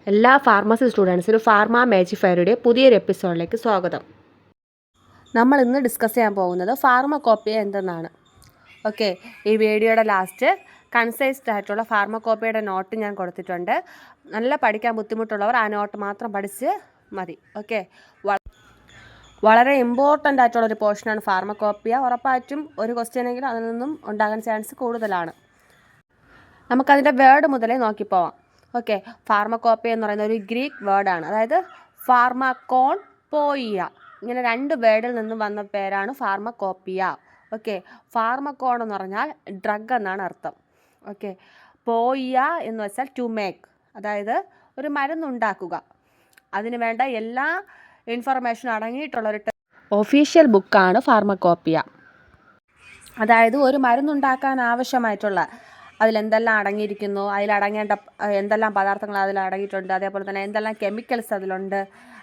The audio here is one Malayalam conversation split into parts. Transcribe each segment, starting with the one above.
എല്ലാ ഫാർമസി സ്റ്റുഡൻസിനും ഫാർമ മാജിക് ഫെയറുടെ പുതിയൊരു എപ്പിസോഡിലേക്ക് സ്വാഗതം. നമ്മൾ ഇന്ന് ഡിസ്കസ് ചെയ്യാൻ പോകുന്നത് ഫാർമക്കോപ്പിയ എന്തെന്നാണ്. ഓക്കെ, ഈ വീഡിയോയുടെ ലാസ്റ്റ് കൺസൈസ്ഡ് ആയിട്ടുള്ള ഫാർമക്കോപ്പിയുടെ നോട്ട് ഞാൻ കൊടുത്തിട്ടുണ്ട്. നല്ല പഠിക്കാൻ ബുദ്ധിമുട്ടുള്ളവർ ആ നോട്ട് മാത്രം പഠിച്ച് മതി. ഓക്കെ, വളരെ ഇമ്പോർട്ടൻ്റ് ആയിട്ടുള്ളൊരു പോർഷനാണ് ഫാർമക്കോപ്പിയ. ഉറപ്പായിട്ടും ഒരു ക്വസ്റ്റ്യനെങ്കിലും അതിൽ നിന്നും ഉണ്ടാകാൻ ചാൻസ് കൂടുതലാണ്. നമുക്കതിൻ്റെ വേർഡ് മുതലേ നോക്കിപ്പോവാം. ഓക്കെ, ഫാർമക്കോപ്പിയ എന്ന് പറയുന്ന ഒരു ഗ്രീക്ക് വേർഡാണ്. അതായത് ഫാർമക്കോൺ പോയിയ, ഇങ്ങനെ രണ്ട് വേർഡിൽ നിന്നും വന്ന പേരാണ് ഫാർമക്കോപ്പിയ. ഓക്കെ, ഫാർമക്കോൺ എന്ന് പറഞ്ഞാൽ ഡ്രഗ് എന്നാണ് അർത്ഥം. ഓക്കെ, പോയിയ എന്ന് വെച്ചാൽ ടു മേക്ക്, അതായത് ഒരു മരുന്നുണ്ടാക്കുക. അതിന് വേണ്ട എല്ലാ ഇൻഫർമേഷനും അടങ്ങിയിട്ടുള്ളൊരു ഒഫീഷ്യൽ ബുക്കാണ് ഫാർമക്കോപ്പിയ. അതായത് ഒരു മരുന്നുണ്ടാക്കാൻ ആവശ്യമായിട്ടുള്ള അതിലെന്തെല്ലാം അടങ്ങിയിരിക്കുന്നു, അതിലടങ്ങേണ്ട എന്തെല്ലാം പദാർത്ഥങ്ങൾ അതിലടങ്ങിയിട്ടുണ്ട്, അതേപോലെ തന്നെ എന്തെല്ലാം കെമിക്കൽസ് അതിലുണ്ട്,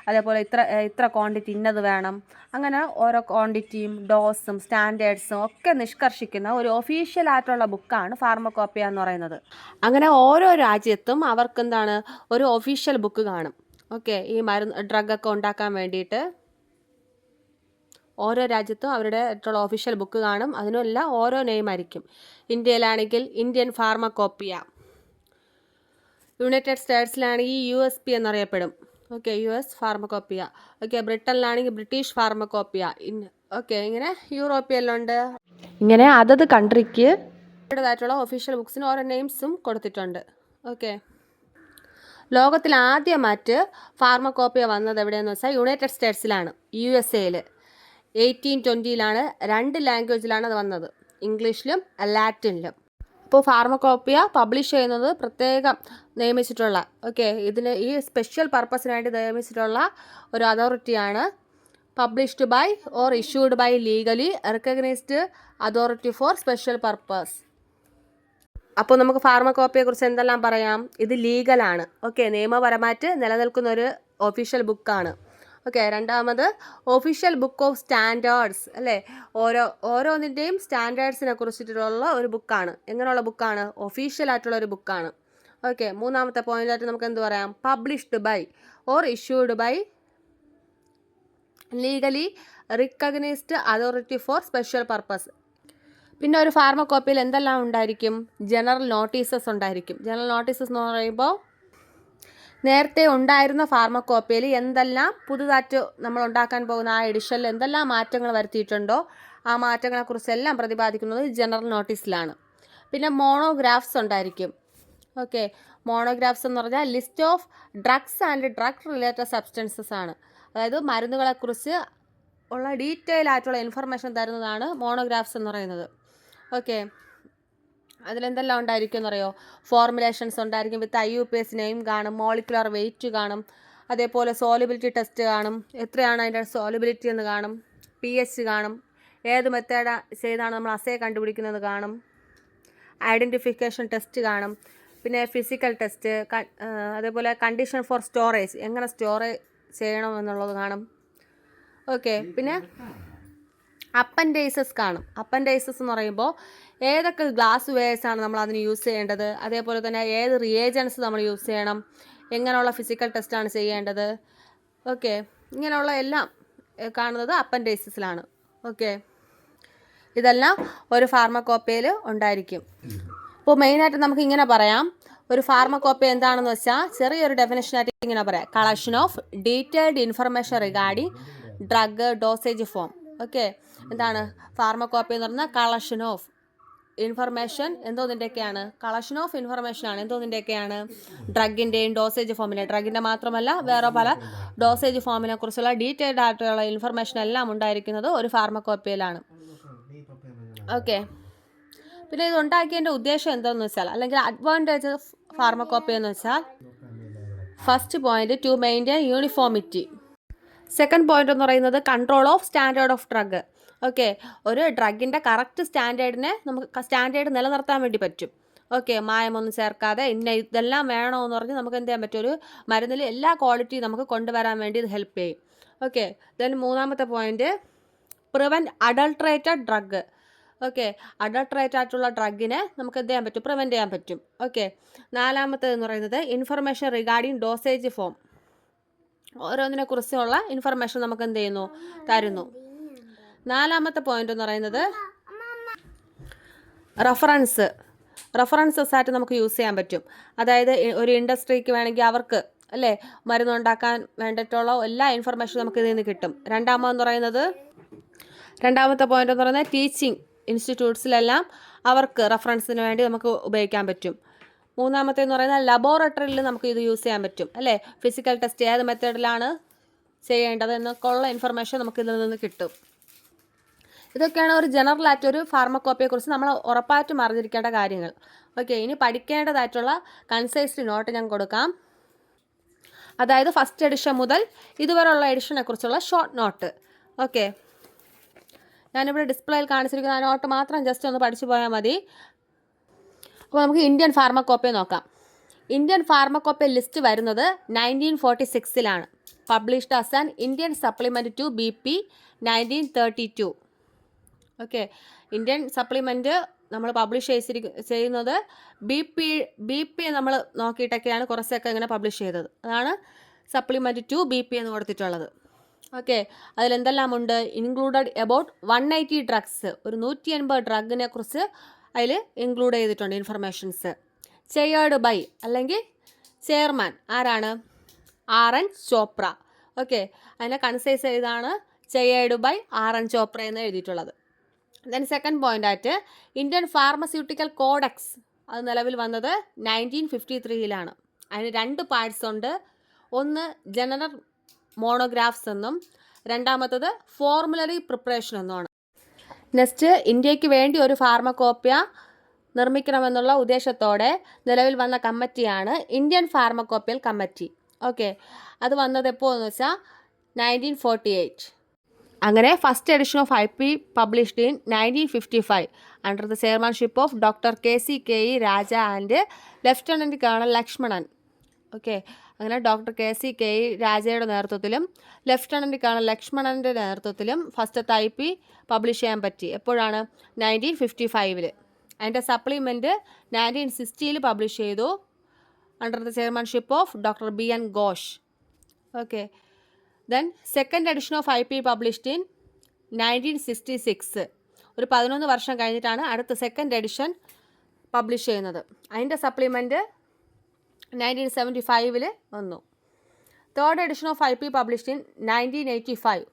അതേപോലെ ഇത്ര ക്വാണ്ടിറ്റി ഇന്നത് വേണം, അങ്ങനെ ഓരോ ക്വാണ്ടിറ്റിയും ഡോസും സ്റ്റാൻഡേർഡ്സും ഒക്കെ നിഷ്കർഷിക്കുന്ന ഒരു ഒഫീഷ്യൽ ആയിട്ടുള്ള ബുക്കാണ് ഫാർമക്കോപ്പിയ എന്ന് പറയുന്നത്. അങ്ങനെ ഓരോ രാജ്യത്തും അവർക്ക് എന്താണ് ഒരു ഒഫീഷ്യൽ ബുക്ക് കാണും. ഓക്കെ, ഈ ഡ്രഗൊക്കെ ഉണ്ടാക്കാൻ വേണ്ടിയിട്ട് ഓരോ രാജ്യത്തും അവരുടെ ആയിട്ടുള്ള ഒഫീഷ്യൽ ബുക്ക് കാണും. അതിനെല്ലാം ഓരോ നെയിം ആയിരിക്കും. ഇന്ത്യയിലാണെങ്കിൽ ഇന്ത്യൻ ഫാർമക്കോപ്പിയ, യുണൈറ്റഡ് സ്റ്റേറ്റ്സിലാണെങ്കിൽ USP എന്നറിയപ്പെടും. Okay, US pharmacopoeia. ഓക്കെ, ബ്രിട്ടനിലാണെങ്കിൽ ബ്രിട്ടീഷ് ഫാർമക്കോപ്പിയ. ഓക്കെ, ഇങ്ങനെ യൂറോപ്പിയനിലുണ്ട്. ഇങ്ങനെ അതത് കൺട്രിക്ക് അവരുടേതായിട്ടുള്ള ഒഫീഷ്യൽ ബുക്സിന് ഓരോ നെയിംസും കൊടുത്തിട്ടുണ്ട്. ഓക്കെ, ലോകത്തിൽ ആദ്യമായിട്ട് ഫാർമക്കോപ്പിയ വന്നത് എവിടെയെന്ന് വെച്ചാൽ യുണൈറ്റഡ് സ്റ്റേറ്റ്സിലാണ്, USA 1820 2 ലാംഗ്വേജിലാണ് അത് വന്നത്, ഇംഗ്ലീഷിലും ലാറ്റിനിലും. അപ്പോൾ ഫാർമക്കോപ്പിയ പബ്ലിഷ് ചെയ്യുന്നത് പ്രത്യേകം നിയമിച്ചിട്ടുള്ള, ഓക്കെ, ഇതിന് ഈ സ്പെഷ്യൽ പർപ്പസിനായിട്ട് നിയമിച്ചിട്ടുള്ള ഒരു അതോറിറ്റിയാണ് published by or issued by legally recognised authority for special purpose. അപ്പോൾ നമുക്ക് ഫാർമക്കോപ്പിയെ കുറിച്ച് എന്തെല്ലാം പറയാം? ഇത് ലീഗലാണ്. ഓക്കെ, നിയമപരമായിട്ട് നിലനിൽക്കുന്ന ഒരു ഒഫീഷ്യൽ ബുക്കാണ്. ഓക്കെ, രണ്ടാമത് ഒഫീഷ്യൽ ബുക്ക് ഓഫ് സ്റ്റാൻഡേർഡ്സ്, അല്ലേ? ഓരോന്നിൻ്റെയും സ്റ്റാൻഡേർഡ്സിനെ കുറിച്ചിട്ടുള്ള ഒരു ബുക്കാണ്. എങ്ങനെയുള്ള ബുക്കാണ്? ഒഫീഷ്യൽ ആയിട്ടുള്ള ഒരു ബുക്കാണ്. ഓക്കെ, മൂന്നാമത്തെ പോയിന്റായിട്ട് നമുക്ക് എന്ത് പറയാം? Published by or issued by legally recognised authority for special purpose. പിന്നെ ഒരു ഫാർമക്കോപ്പിയിൽ എന്തെല്ലാം ഉണ്ടായിരിക്കും? ജനറൽ നോട്ടീസസ് ഉണ്ടായിരിക്കും. ജനറൽ നോട്ടീസസ് എന്ന് പറയുമ്പോൾ നേരത്തെ ഉണ്ടായിരുന്ന ഫാർമക്കോപ്പിയിൽ എന്തെല്ലാം പുതുതായിട്ട് നമ്മൾ ഉണ്ടാക്കാൻ പോകുന്ന ആ എഡിഷനിൽ എന്തെല്ലാം മാറ്റങ്ങൾ വരുത്തിയിട്ടുണ്ടോ ആ മാറ്റങ്ങളെക്കുറിച്ചെല്ലാം പ്രതിപാദിക്കുന്നത് ജനറൽ നോട്ടീസിലാണ്. പിന്നെ മോണോഗ്രാഫ്സ് ഉണ്ടായിരിക്കും. ഓക്കെ, മോണോഗ്രാഫ്സ് എന്ന് പറഞ്ഞാൽ list of drugs and drug related substances ആണ്. അതായത് മരുന്നുകളെക്കുറിച്ച് ഉള്ള ഡീറ്റെയിൽ ആയിട്ടുള്ള ഇൻഫർമേഷൻ തരുന്നതാണ് മോണോഗ്രാഫ്സ് എന്ന് പറയുന്നത്. ഓക്കെ, അതിലെന്തെല്ലാം ഉണ്ടായിരിക്കും എന്നറിയോ? ഫോർമുലേഷൻസ് ഉണ്ടായിരിക്കും, വിത്ത് IUPAC നെയിം കാണും, മോളിക്കുലർ വെയിറ്റ് കാണും, അതേപോലെ സോലിബിലിറ്റി ടെസ്റ്റ് കാണും, എത്രയാണ് അതിൻ്റെ സോലിബിലിറ്റി എന്ന് കാണും, pH കാണും, ഏത് മെത്തേഡ് ചെയ്താണ് നമ്മൾ അസേ കണ്ടുപിടിക്കുന്നത് കാണും, ഐഡൻറ്റിഫിക്കേഷൻ ടെസ്റ്റ് കാണും, പിന്നെ ഫിസിക്കൽ ടെസ്റ്റ്, അതേപോലെ കണ്ടീഷൻ ഫോർ സ്റ്റോറേജ്, എങ്ങനെ സ്റ്റോറേജ് ചെയ്യണം എന്നുള്ളത് കാണും. ഓക്കെ, പിന്നെ അപ്പൻഡൈസസ് കാണും. അപ്പൻഡൈസസ് എന്ന് പറയുമ്പോൾ ഏതൊക്കെ ഗ്ലാസ് വെയേഴ്സാണ് നമ്മൾ അതിന് യൂസ് ചെയ്യേണ്ടത്, അതേപോലെ തന്നെ ഏത് റിയേജൻസ് നമ്മൾ യൂസ് ചെയ്യണം, എങ്ങനെയുള്ള ഫിസിക്കൽ ടെസ്റ്റാണ് ചെയ്യേണ്ടത്. ഓക്കെ, ഇങ്ങനെയുള്ള എല്ലാം കാണുന്നത് അപ്പൻഡൈസസിലാണ്. ഓക്കെ, ഇതെല്ലാം ഒരു ഫാർമക്കോപ്പിയയിൽ ഉണ്ടായിരിക്കും. അപ്പോൾ മെയിനായിട്ട് നമുക്ക് ഇങ്ങനെ പറയാം, ഒരു ഫാർമക്കോപ്പിയ എന്താണെന്ന് വെച്ചാൽ ചെറിയൊരു ഡെഫിനേഷനായിട്ട് ഇങ്ങനെ പറയാം: collection of detailed information regarding drug dosage form. Okay, എന്താണ് ഫാർമക്കോപ്പി എന്ന് പറഞ്ഞാൽ? Collection of information. എന്തോന്നിൻ്റെയൊക്കെയാണ്? കളക്ഷൻ ഓഫ് ഇൻഫർമേഷനാണ്. എന്തോന്നിൻ്റെയൊക്കെയാണ്? ഡ്രഗിൻ്റെയും ഡോസേജ് ഫോമിലെ, ഡ്രഗിൻ്റെ മാത്രമല്ല വേറെ പല ഡോസേജ് ഫോമിനെ കുറിച്ചുള്ള ഡീറ്റെയിൽഡ് ആയിട്ടുള്ള ഇൻഫർമേഷൻ എല്ലാം ഉണ്ടായിരിക്കുന്നത് ഒരു ഫാർമക്കോപ്പിയയിലാണ്. ഓക്കെ, പിന്നെ ഇത് ഉണ്ടാക്കിയതിൻ്റെ ഉദ്ദേശം എന്താണെന്ന് വെച്ചാൽ, അല്ലെങ്കിൽ അഡ്വാൻറ്റേജ് ഓഫ് ഫാർമക്കോപ്പിയ എന്ന് വെച്ചാൽ, first point two maintain uniformity. Second point എന്ന് പറയുന്നത് control of standard of drug. Okay, ഒരു ഡ്രഗിൻ്റെ കറക്റ്റ് സ്റ്റാൻഡേർഡിനെ നമുക്ക് സ്റ്റാൻഡേർഡ് നിലനിർത്താൻ വേണ്ടി പറ്റും. ഓക്കെ, മായമൊന്നും ചേർക്കാതെ ഇതെല്ലാം വേണമെന്ന് പറഞ്ഞ് നമുക്ക് എന്ത് ചെയ്യാൻ പറ്റും? ഒരു മരുന്നിൽ എല്ലാ ക്വാളിറ്റിയും നമുക്ക് കൊണ്ടുവരാൻ വേണ്ടി ഇത് ഹെൽപ്പ് ചെയ്യും. ഓക്കെ, ദെൻ മൂന്നാമത്തെ point prevent adulterated drug. Okay, adulterate ആയിട്ടുള്ള ഡ്രഗിനെ നമുക്ക് എന്ത് ചെയ്യാൻ പറ്റും, പ്രിവെൻറ്റ് ചെയ്യാൻ പറ്റും. ഓക്കെ, നാലാമത്തേതെന്ന് പറയുന്നത് ഇൻഫർമേഷൻ റിഗാർഡിങ് ഡോസേജ് ഫോം. ഓരോന്നിനെ കുറിച്ചുള്ള ഇൻഫർമേഷൻ നമുക്ക് എന്ത് ചെയ്യുന്നു, തരുന്നു. നാലാമത്തെ പോയിന്റ് എന്ന് പറയുന്നത് റെഫറൻസസ് ആയിട്ട് നമുക്ക് യൂസ് ചെയ്യാൻ പറ്റും. അതായത് ഒരു ഇൻഡസ്ട്രിക്ക് വേണമെങ്കിൽ അവർക്ക് അല്ലേ മരുന്നുണ്ടാക്കാൻ വേണ്ടിയിട്ടുള്ള എല്ലാ ഇൻഫർമേഷനും നമുക്ക് ഇതിൽ നിന്ന് കിട്ടും. രണ്ടാമത്തെ പോയിന്റ് എന്ന് പറയുന്നത് ടീച്ചിങ് ഇൻസ്റ്റിറ്റ്യൂട്ട്സിലെല്ലാം അവർക്ക് റെഫറൻസിന് വേണ്ടി നമുക്ക് ഉപയോഗിക്കാൻ പറ്റും. മൂന്നാമത്തെ എന്ന് പറയുന്നത് ലബോറട്ടറിയിൽ നമുക്ക് ഇത് യൂസ് ചെയ്യാൻ പറ്റും അല്ലേ. ഫിസിക്കൽ ടെസ്റ്റ് ഏത് മെത്തേഡിലാണ് ചെയ്യേണ്ടത് എന്നൊക്കെ ഉള്ള ഇൻഫർമേഷൻ നമുക്ക് ഇതിൽ നിന്ന് കിട്ടും. ഇതൊക്കെയാണ് ഒരു ജനറൽ ആയിട്ടൊരു ഫാർമക്കോപ്പിയെക്കുറിച്ച് നമ്മൾ ഉറപ്പായിട്ടും അറിഞ്ഞിരിക്കേണ്ട കാര്യങ്ങൾ. ഓക്കെ, ഇനി പഠിക്കേണ്ടതായിട്ടുള്ള കൺസൈസ്ഡ് നോട്ട് ഞാൻ കൊടുക്കാം. അതായത് ഫസ്റ്റ് എഡിഷൻ മുതൽ ഇതുവരെയുള്ള എഡിഷനെ കുറിച്ചുള്ള ഷോർട്ട് നോട്ട്. ഓക്കെ, ഞാനിവിടെ ഡിസ്പ്ലേയിൽ കാണിച്ചിരിക്കുന്ന ആ നോട്ട് മാത്രം ജസ്റ്റ് ഒന്ന് പഠിച്ചു പോയാൽ മതി. അപ്പോൾ നമുക്ക് ഇന്ത്യൻ ഫാർമക്കോപ്പിയെ നോക്കാം. ഇന്ത്യൻ ഫാർമക്കോപ്പിയ ലിസ്റ്റ് വരുന്നത് 1946 published as an Indian supplement to BP 1932. Okay, Indian supplement നമ്മൾ പബ്ലിഷ് ചെയ്യുന്നത് BP നമ്മൾ നോക്കിയിട്ടൊക്കെയാണ് കുറച്ചൊക്കെ ഇങ്ങനെ പബ്ലിഷ് ചെയ്തത്. അതാണ് സപ്ലിമെൻറ്റ് ടു BP എന്ന് കൊടുത്തിട്ടുള്ളത്. ഓക്കെ, അതിലെന്തെല്ലാം ഉണ്ട്, ഇൻക്ലൂഡഡ് അബൌട്ട് 180 ഡ്രഗ്സ്, ഒരു 180 ഡ്രഗിനെ കുറിച്ച് അതിൽ ഇൻക്ലൂഡ് ചെയ്തിട്ടുണ്ട് ഇൻഫർമേഷൻസ്. ചെയേർഡ് ബൈ അല്ലെങ്കിൽ ചെയർമാൻ ആരാണ്, RN ചോപ്ര. ഓക്കെ, അതിനെ കൺസൈസ് ചെയ്താണ് ചെയേർഡ് ബൈ RN ചോപ്ര എന്ന് എഴുതിയിട്ടുള്ളത്. ദെൻ സെക്കൻഡ് പോയിന്റ് ആയിട്ട് ഇന്ത്യൻ ഫാർമസ്യൂട്ടിക്കൽ കോഡെക്സ് അത് നിലവിൽ വന്നത് 1953. അതിന് 2 പാർട്സ് ഉണ്ട്. ഒന്ന് ജനറൽ മോണോഗ്രാഫ്സ് എന്നും രണ്ടാമത്തത് ഫോർമുലറി പ്രിപ്പറേഷൻ എന്നുമാണ്. നെക്സ്റ്റ്, ഇന്ത്യക്ക് വേണ്ടി ഒരു ഫാർമക്കോപ്പിയ നിർമ്മിക്കണമെന്നുള്ള ഉദ്ദേശത്തോടെ നിലവിൽ വന്ന കമ്മിറ്റിയാണ് ഇന്ത്യൻ ഫാർമക്കോപ്പിയൽ കമ്മിറ്റി. ഓക്കെ, അത് വന്നത് എപ്പോൾ എന്ന് വെച്ചാൽ 1948. അങ്ങനെ first edition of IP published in 1955 under the chairmanship of doctor KC Raja and lieutenant colonel Lakshmanan. Okay, അങ്ങനെ ഡോക്ടർ KC രാജയുടെ നേതൃത്വത്തിലും ലെഫ്റ്റനൻറ്റ് കേണൽ ലക്ഷ്മണൻ്റെ നേതൃത്വത്തിലും ഫസ്റ്റത്തെ IP പബ്ലിഷ് ചെയ്യാൻ പറ്റി. എപ്പോഴാണ്, 1955. അതിൻ്റെ സപ്ലിമെൻറ്റ് 1960 പബ്ലിഷ് ചെയ്തു under the chairmanship of doctor BN Ghosh. Okay, then second edition of IP published in 1966. ഒരു 11 വർഷം കഴിഞ്ഞിട്ടാണ് അടുത്ത സെക്കൻഡ് എഡിഷൻ പബ്ലിഷ് ചെയ്യുന്നത്. അതിൻ്റെ സപ്ലിമെൻറ്റ് 1975 വന്നു. Third edition of IP published in 1985.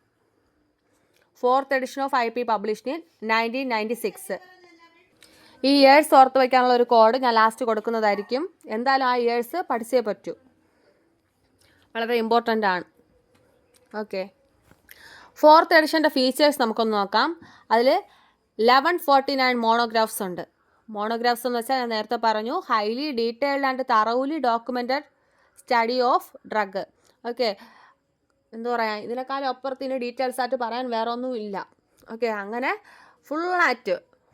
Fourth edition of IP published in 1996. ഈ ഇയേഴ്സ് ഓർത്ത് വയ്ക്കാനുള്ള ഒരു കോഡ് ഞാൻ ലാസ്റ്റ് കൊടുക്കുന്നതായിരിക്കും. എന്തായാലും ആ ഇയേഴ്സ് പഠിച്ചേ പറ്റൂ, വളരെ ഇമ്പോർട്ടൻ്റ് ആണ്. ഓക്കെ, ഫോർത്ത് എഡിഷൻ്റെ ഫീച്ചേഴ്സ് നമുക്കൊന്ന് നോക്കാം. അതിൽ 1149 മോണോഗ്രാഫ്സ് ഉണ്ട്. മോണോഗ്രാഫ്സ് എന്ന് വെച്ചാൽ ഞാൻ നേരത്തെ പറഞ്ഞു, highly detailed and thoroughly documented study of drug. Okay, എന്താ പറയുക, ഇതിനേക്കാളും അപ്പുറത്തിന് ഡീറ്റെയിൽസ് ആയിട്ട് പറയാൻ വേറെ ഒന്നും ഇല്ല. ഓക്കെ, അങ്ങനെ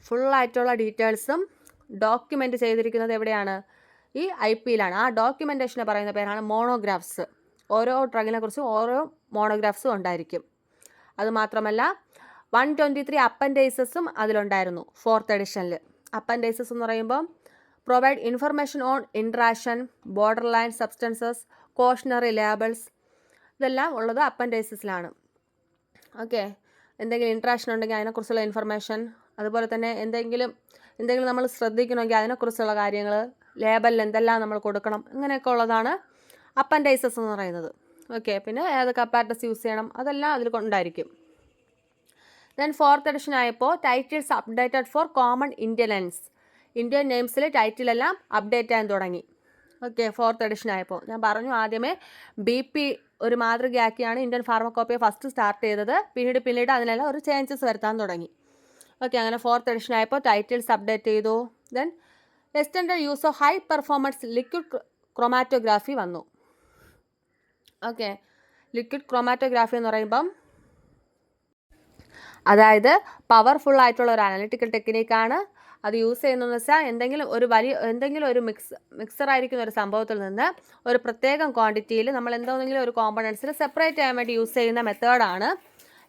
ഫുള്ളായിട്ടുള്ള ഡീറ്റെയിൽസും ഡോക്യുമെൻ്റ് ചെയ്തിരിക്കുന്നത് എവിടെയാണ്, ഈ IP-യിലാണ്. ആ ഡോക്യുമെൻറ്റേഷനെ പറയുന്ന പേരാണ് മോണോഗ്രാഫ്സ്. ഓരോ ഡ്രഗിനെ കുറിച്ചും ഓരോ മോണോഗ്രാഫ്സും ഉണ്ടായിരിക്കും. അതുമാത്രമല്ല 123 അപ്പൻഡൈസസും അതിലുണ്ടായിരുന്നു ഫോർത്ത് എഡിഷനിൽ. അപ്പൻഡൈസസ് എന്ന് പറയുമ്പോൾ provide information on interaction, border line substances, cautionary labels, ഇതെല്ലാം ഉള്ളത് അപ്പൻഡൈസസിലാണ്. ഓക്കെ, എന്തെങ്കിലും ഇൻട്രാക്ഷൻ ഉണ്ടെങ്കിൽ അതിനെക്കുറിച്ചുള്ള ഇൻഫർമേഷൻ, അതുപോലെ തന്നെ എന്തെങ്കിലും നമ്മൾ ശ്രദ്ധിക്കണമെങ്കിൽ അതിനെക്കുറിച്ചുള്ള കാര്യങ്ങൾ, ലേബലിൽ എന്തെല്ലാം നമ്മൾ കൊടുക്കണം, ഇങ്ങനെയൊക്കെ ഉള്ളതാണ് അപ്പൻഡൈസസ് എന്ന് പറയുന്നത്. ഓക്കെ, പിന്നെ ഏതൊക്കെ അപ്പാരറ്റസ് യൂസ് ചെയ്യണം അതെല്ലാം അതിൽ ഉണ്ടായിരിക്കും. ദെൻ ഫോർത്ത് എഡിഷൻ ആയപ്പോൾ titles updated for common Indian നെയിംസിൽ ടൈറ്റിലെല്ലാം അപ്ഡേറ്റ് ചെയ്യാൻ തുടങ്ങി. ഓക്കെ, ഫോർത്ത് എഡിഷൻ ആയപ്പോൾ ഞാൻ പറഞ്ഞു ആദ്യമേ BP ഒരു മാതൃകയാക്കിയാണ് ഇന്ത്യൻ ഫാർമക്കോപ്പിയെ ഫസ്റ്റ് സ്റ്റാർട്ട് ചെയ്തത്. പിന്നീട് അതിനെല്ലാം ഒരു ചേഞ്ചസ് വരുത്താൻ തുടങ്ങി. ഓക്കെ, അങ്ങനെ ഫോർത്ത് എഡിഷൻ ആയപ്പോൾ ടൈറ്റിൽസ് അപ്ഡേറ്റ് ചെയ്തു. Then extended use of high performance liquid chromatography വന്നു. ഓക്കെ, ലിക്വിഡ് ക്രോമാറ്റോഗ്രാഫി എന്ന് പറയുമ്പം അതായത് പവർഫുൾ ആയിട്ടുള്ള ഒരു അനലിറ്റിക്കൽ ടെക്നിക്കാണ്. അത് യൂസ് ചെയ്യുന്നതെന്ന് വെച്ചാൽ എന്തെങ്കിലും ഒരു മിക്സർ ആയിരിക്കുന്ന ഒരു സംഭവത്തിൽ നിന്ന് ഒരു പ്രത്യേകം ക്വാണ്ടിറ്റിയിൽ നമ്മൾ എന്തെങ്കിലും ഒരു കോമ്പണൻസിൽ സെപ്പറേറ്റ് ചെയ്യാൻ വേണ്ടി യൂസ് ചെയ്യുന്ന മെത്തേഡാണ്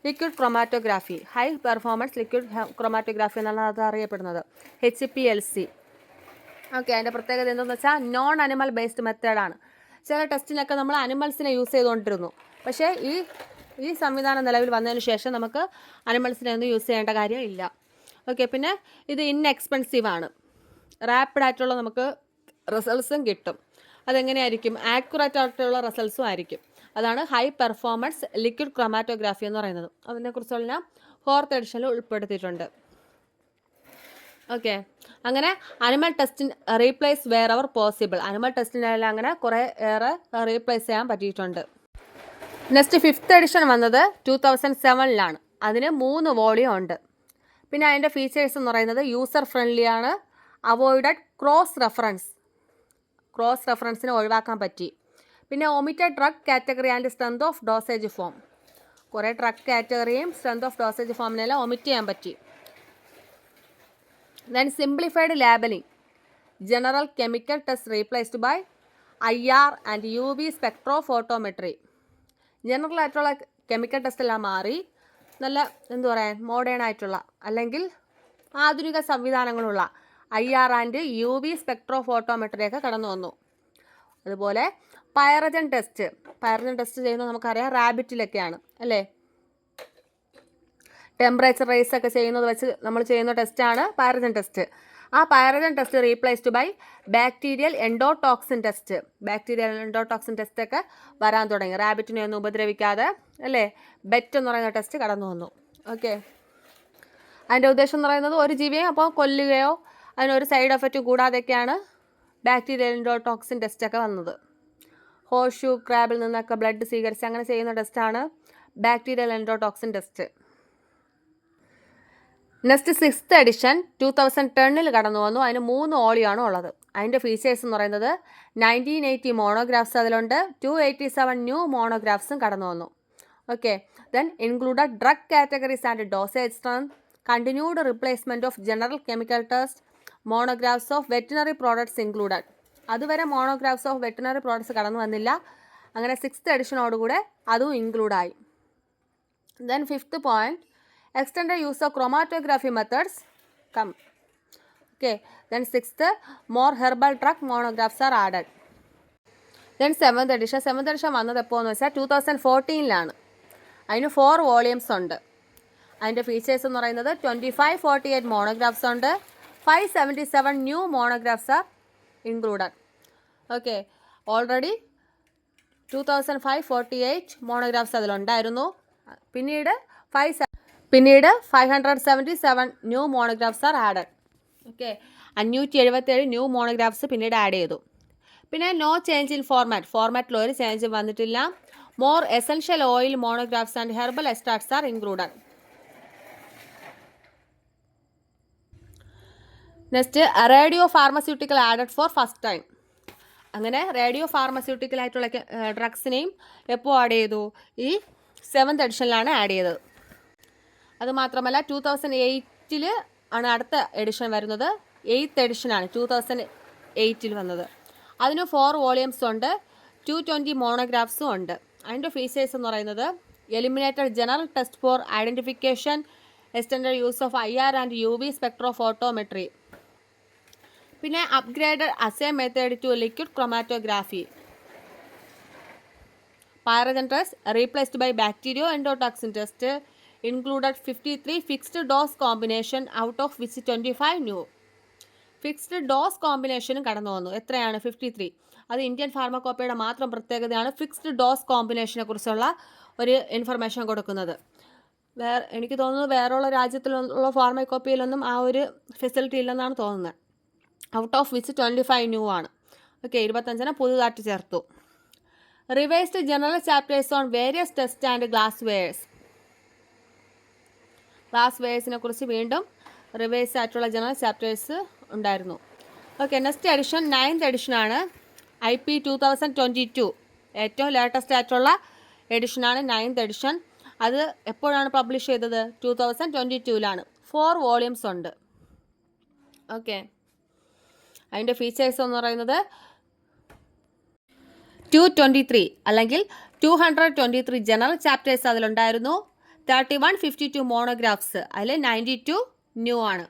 liquid chromatography, high performance liquid chromatography എന്നാണ് അത് അറിയപ്പെടുന്നത്, HPLC. ഓക്കെ, അതിൻ്റെ പ്രത്യേകത എന്താണെന്ന് വെച്ചാൽ നോൺ അനിമൽ ബേസ്ഡ് മെത്തേഡാണ്. ചില ടെസ്റ്റിനൊക്കെ നമ്മൾ അനിമൽസിനെ യൂസ് ചെയ്തുകൊണ്ടിരുന്നു. പക്ഷേ ഈ സംവിധാനം നിലവിൽ വന്നതിന് ശേഷം നമുക്ക് അനിമൽസിനെ ഒന്നും യൂസ് ചെയ്യേണ്ട കാര്യമില്ല. ഓക്കെ, പിന്നെ ഇത് ഇൻഎക്സ്പെൻസീവ് ആണ്. റാപ്പിഡ് ആയിട്ടുള്ള നമുക്ക് റിസൾട്ട്സും കിട്ടും. അതെങ്ങനെയായിരിക്കും? ആക്യുറേറ്റ് ആയിട്ടുള്ള റിസൾട്ട്സും ആയിരിക്കും. അതാണ് ഹൈ പെർഫോമൻസ് ലിക്വിഡ് ക്രൊമാറ്റോഗ്രാഫി എന്ന് പറയുന്നത്. അതിനെക്കുറിച്ചുള്ള ഞാൻ 4th എഡിഷനിൽ ഉൾപ്പെടുത്തിയിട്ടുണ്ട്. ഓക്കെ, അങ്ങനെ അനിമൽ ടെസ്റ്റിന് replace wherever possible. Animal ടെസ്റ്റിനെല്ലാം അങ്ങനെ കുറേ ഏറെ റീപ്ലേസ് ചെയ്യാൻ പറ്റിയിട്ടുണ്ട്. നെക്സ്റ്റ് 5th എഡിഷൻ വന്നത് 2007-ലാണ്. അതിന് 3 വോളിയം ഉണ്ട്. പിന്നെ അതിൻ്റെ ഫീച്ചേഴ്സ് എന്ന് പറയുന്നത് യൂസർ ഫ്രണ്ട്ലി ആണ്, അവോയ്ഡഡ് ക്രോസ് റെഫറൻസിനെ ഒഴിവാക്കാൻ പറ്റി. പിന്നെ omitted drug category and strength of dosage form. കുറേ ഡ്രഗ് കാറ്റഗറിയും സ്ട്രെങ്ത് ഓഫ് ഡോസേജ് ഫോമിനെല്ലാം ഒമിറ്റ് ചെയ്യാൻ പറ്റി. Then simplified labeling. General chemical test replaced by IR and UV spectrophotometry. General ആയിട്ടുള്ള കെമിക്കൽ ടെസ്റ്റ് എല്ലാം മാറി നല്ല എന്താ പറയുക മോഡേൺ ആയിട്ടുള്ള അല്ലെങ്കിൽ ആധുനിക സംവിധാനങ്ങളുള്ള IR ആൻഡ് UV സ്പെക്ട്രോഫോട്ടോമെട്രിയൊക്കെ കടന്നു വന്നു. അതുപോലെ പൈറജൻ ടെസ്റ്റ് ചെയ്യുന്നത് നമുക്കറിയാം റാബിറ്റിലൊക്കെയാണ് അല്ലേ. ടെമ്പറേച്ചർ റേസ് ഒക്കെ ചെയ്യുന്നത് വെച്ച് നമ്മൾ ചെയ്യുന്ന ടെസ്റ്റാണ് പൈറജൻ ടെസ്റ്റ്. ആ pyrogen test replaced by bacterial endotoxin test. Bacterial endotoxin ടെസ്റ്റൊക്കെ വരാൻ തുടങ്ങി. റാബിറ്റിനെ ഒന്നും ഉപദ്രവിക്കാതെ അല്ലേ ബെറ്റ് എന്ന് പറയുന്ന ടെസ്റ്റ് കടന്നു വന്നു. ഓക്കെ, അതിൻ്റെ ഉദ്ദേശം എന്ന് പറയുന്നത് ഒരു ജീവിയെ അപ്പോൾ കൊല്ലുകയോ അതിനൊരു സൈഡ് എഫക്റ്റ് കൂടാതെയൊക്കെയാണ് ബാക്ടീരിയൽ എൻഡോടോക്സിൻ ടെസ്റ്റൊക്കെ വന്നത്. ഹോർഷൂ ക്രാബിൽ നിന്നൊക്കെ ബ്ലഡ് സ്വീകരിച്ച് അങ്ങനെ ചെയ്യുന്ന ടെസ്റ്റാണ് bacterial endotoxin test. Next 6th edition 2010-ൽ കടന്നു വന്നു. അതിന് 3 വോളിയമാണ് ഉള്ളത്. അതിൻ്റെ ഫീച്ചേഴ്സ് എന്ന് പറയുന്നത് 1980 മോണോഗ്രാഫ്സ് അതിലുണ്ട്, 287 ന്യൂ മോണോഗ്രാഫ്സും കടന്നു വന്നു. Okay, then included drug categories and dosage strength, continued replacement of general chemical test, monographs of veterinary products included. അതുവരെ മോണോഗ്രാഫ്സ് ഓഫ് വെറ്റിനറി പ്രോഡക്ട്സ് കടന്നു വന്നില്ല. അങ്ങനെ 6th എഡിഷനോടുകൂടെ അതും ഇൻക്ലൂഡായി. Then 5th point, extended use of chromatography methods come. Okay, then 6th, more herbal drug monographs are added. Then 7th edition വന്നത് എപ്പോഴെന്ന് വെച്ചാൽ 2014-ലാണ്. അതിന് 4 വോളിയംസ് ഉണ്ട്. അതിൻ്റെ ഫീച്ചേഴ്സ് എന്ന് പറയുന്നത് 2548 മോണോഗ്രാഫ്സ് ഉണ്ട്, 577 new monographs are included. Okay, already 2548 monographs അതിലുണ്ടായിരുന്നു. പിന്നീട് 577 new monographs are added. Okay, 577 new monographs പിന്നീട് ആഡ് ചെയ്തു. പിന്നെ നോ ചേഞ്ച് ഇൻ ഫോർമാറ്റിൽ ഒരു ചേഞ്ച് വന്നിട്ടില്ല. More essential oil monographs and herbal extracts are included. Next, radio pharmaceutical added for first time. അങ്ങനെ റേഡിയോ ഫാർമസ്യൂട്ടിക്കൽ ആയിട്ടുള്ള ഡ്രഗ്സിനെയും എപ്പോൾ ആഡ് ചെയ്തു? ഈ 7th എഡിഷനിലാണ് ആഡ് ചെയ്തത്. അതുമാത്രമല്ല 2008-ൽ ആണ് അടുത്ത എഡിഷൻ വരുന്നത്. 8th എഡിഷനാണ് 2008-ൽ വന്നത്. അതിന് 4 വോളിയംസ് ഉണ്ട്, 220 മോണോഗ്രാഫ്സും ഉണ്ട്. അതിൻ്റെ ഫീച്ചേഴ്സ് എന്ന് പറയുന്നത് eliminated general test for identification, extended use of IR and UV spectrophotometry. പിന്നെ upgraded assay method to liquid chromatography. Pyrogen test replaced by bacterio endotoxin test. included 53 fixed dose combination out of which 25 new. Fixed dose കോമ്പിനേഷനും കടന്നു വന്നു. എത്രയാണ്? 53. അത് ഇന്ത്യൻ ഫാർമക്കോപ്പിയുടെ മാത്രം പ്രത്യേകതയാണ് ഫിക്സ്ഡ് ഡോസ് കോമ്പിനേഷനെ കുറിച്ചുള്ള ഒരു ഇൻഫർമേഷൻ കൊടുക്കുന്നത്. എനിക്ക് തോന്നുന്നു വേറെയുള്ള രാജ്യത്തിലുള്ള ഫാർമക്കോപ്പിയിലൊന്നും ആ ഒരു ഫെസിലിറ്റി ഇല്ലെന്നാണ് തോന്നുന്നത്. ഔട്ട് ഓഫ് വിച്ച് 25 ന്യൂ ആണ്. ഓക്കെ, 25 പുതുതായിട്ട് ചേർത്തു. Revised general chapters on various test and glass വെയേഴ്സിനെ കുറിച്ച് വീണ്ടും റിവൈസ് ആയിട്ടുള്ള ജനറൽ ചാപ്റ്റേഴ്സ് ഉണ്ടായിരുന്നു. ഓക്കെ, നെക്സ്റ്റ് എഡിഷൻ 9th എഡിഷനാണ്. IP 2022 ഏറ്റവും ലേറ്റസ്റ്റ് ആയിട്ടുള്ള എഡിഷനാണ് 9th എഡിഷൻ. അത് എപ്പോഴാണ് പബ്ലിഷ് ചെയ്തത്? 2022-ലാണ്. 4 വോളിയംസ് ഉണ്ട്. ഓക്കെ, അതിൻ്റെ ഫീച്ചേഴ്സ് എന്ന് പറയുന്നത് 223 അല്ലെങ്കിൽ 223 ജനറൽ ചാപ്റ്റേഴ്സ് അതിലുണ്ടായിരുന്നു. 3152 മോണോഗ്രാഫ്സ്, അതിൽ 92 ന്യൂ ആണ്.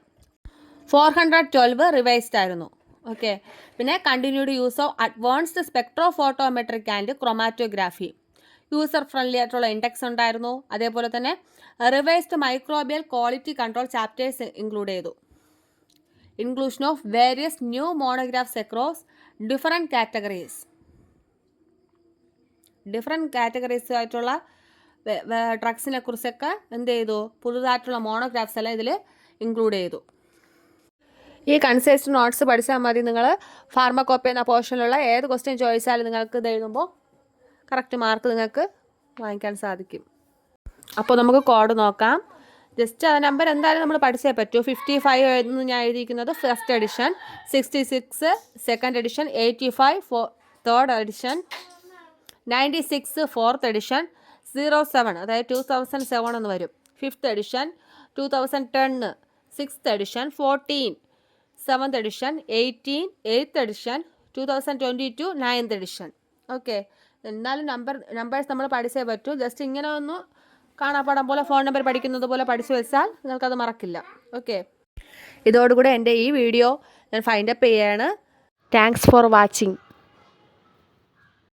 412 റിവൈസ്ഡ് ആയിരുന്നു. ഓക്കെ. പിന്നെ continued use of advanced spectrophotometric and chromatography, user friendly ആയിട്ടുള്ള ഇൻഡെക്സ് ഉണ്ടായിരുന്നു. അതേപോലെ തന്നെ revised microbial quality control chapters include ചെയ്തു. Inclusion of various new monographs across different categories, ആയിട്ടുള്ള ഡ്രഗ്സിനെ കുറിച്ചൊക്കെ എന്ത് ചെയ്തു, പുതുതായിട്ടുള്ള മോണോഗ്രാഫ്സ് എല്ലാം ഇതിൽ ഇൻക്ലൂഡ് ചെയ്തു. ഈ കൺസൈസ് നോട്ട്സ് പഠിച്ചാൽ മതി. നിങ്ങൾ ഫാർമക്കോപ്പി എന്ന പോർഷനിലുള്ള ഏത് ക്വസ്റ്റ്യൻ ചോദിച്ചാലും നിങ്ങൾക്ക് ഇത് എഴുതുമ്പോൾ കറക്റ്റ് മാർക്ക് നിങ്ങൾക്ക് വാങ്ങിക്കാൻ സാധിക്കും. അപ്പോൾ നമുക്ക് കോഡ് നോക്കാം. ജസ്റ്റ് ആ നമ്പർ എന്തായാലും നമ്മൾ പഠിച്ചേ പറ്റൂ. 55 എന്ന് ഞാൻ എഴുതിയിരിക്കുന്നത് first edition, 66 second edition, 85 third edition, 96 fourth edition, 07 അതായത് 2007 എന്ന് വരും fifth edition, 2010 sixth edition, 14 seventh edition, 18 eighth edition, 2022 ninth edition. Okay. എന്നാലും നമ്പേഴ്സ് നമ്മൾ പഠിച്ചേ പറ്റൂ. ജസ്റ്റ് ഇങ്ങനെ ഒന്ന് കാണാപ്പാടം പോലെ ഫോൺ നമ്പർ പഠിക്കുന്നത് പോലെ പഠിച്ചു വെച്ചാൽ നിങ്ങൾക്കത് മറക്കില്ല. ഓക്കെ. ഇതോടുകൂടെ എൻ്റെ ഈ വീഡിയോ ഞാൻ ഫൈൻഡപ്പ് ചെയ്യാണ്. Thanks for watching.